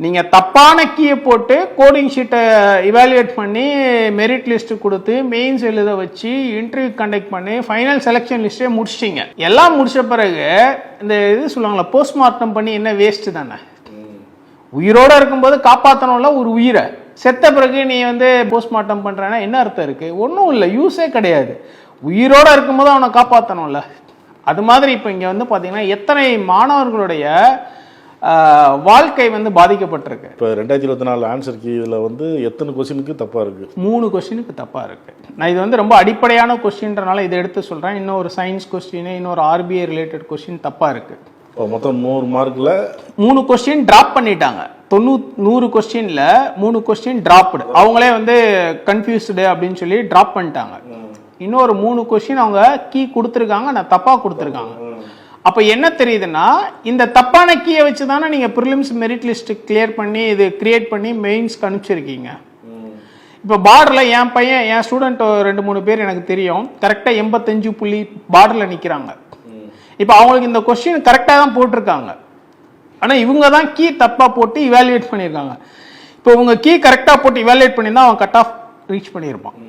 நீங்கள் தப்பான கீயை போட்டு கோடிங் ஷீட்டை இவாலுவேட் பண்ணி மெரிட் லிஸ்ட்டு கொடுத்து மெயின்ஸ் எழுத வச்சு இன்டர்வியூ கண்டக்ட் பண்ணி ஃபைனல் செலெக்ஷன் லிஸ்ட்டே முடிச்சிட்டிங்க. எல்லாம் முடிச்ச பிறகு இந்த இது சொல்லுவாங்களா போஸ்ட்மார்ட்டம் பண்ணி என்ன வேஸ்ட்டு தானே. உயிரோடு இருக்கும்போது காப்பாற்றணும்ல ஒரு உயிரை, செத்த பிறகு நீ போஸ்ட்மார்ட்டம் பண்ணுறேன்னா என்ன அர்த்தம் இருக்குது? ஒன்றும் இல்லை, யூஸே கிடையாது. உயிரோடு இருக்கும்போது அவனை காப்பாற்றணும்ல. அது மாதிரி இப்போ இங்கே பார்த்தீங்கன்னா எத்தனை மாணவர்களுடைய வாழ்க்கை பாதிக்கப்பட்டிருக்கு. இப்போ 2024 ஆன்சர் கீ இதில் எத்தனை கொஸ்டினுக்கு தப்பாக இருக்குது? 3 கொஸ்டினுக்கு தப்பாக இருக்குது. நான் இது ரொம்ப அடிப்படையான கொஸ்டின்றனால இதை எடுத்து சொல்கிறேன். இன்னொரு சயின்ஸ் கொஸ்டின், இன்னொரு ஆர்பிஐ ரிலேட்டட் கொஸ்டின் தப்பாக இருக்குது. மொத்தம் 100 மார்க்கில் 3 கொஸ்டின் ட்ராப் பண்ணிட்டாங்க. 100 கொஸ்டினில் 3 கொஸ்டின் ட்ராப்டு. அவங்களே கன்ஃபியூஸ்டு அப்படின்னு சொல்லி ட்ராப் பண்ணிட்டாங்க. இன்னொரு 3 கொஸ்டின் அவங்க கீ கொடுத்துருக்காங்க, நான் தப்பாக கொடுத்துருக்காங்க. அப்போ என்ன தெரியுதுன்னா, இந்த தப்பான கீயை வச்சு தானே நீங்கள் ப்ரிலிம்ஸ் மெரிட் லிஸ்ட் கிளியர் பண்ணி இது கிரியேட் பண்ணி மெயின்ஸ்க்கு அனுப்பிச்சிருக்கீங்க. இப்போ பார்டரில் என் ஸ்டூடெண்ட் 2-3 பேர் எனக்கு தெரியும், கரெக்டாக 85 புள்ளி பார்டரில் நிற்கிறாங்க. இப்போ அவங்களுக்கு இந்த கொஸ்டின் கரெக்டாக தான் போட்டிருக்காங்க, ஆனால் இவங்க தான் கீ தப்பாக போட்டு இவாலுவேட் பண்ணியிருக்காங்க. இப்போ இவங்க கீ கரெக்டாக போட்டு இவாலுவேட் பண்ணியிருந்தா அவன் கட் ஆஃப் ரீச் பண்ணியிருப்பான்.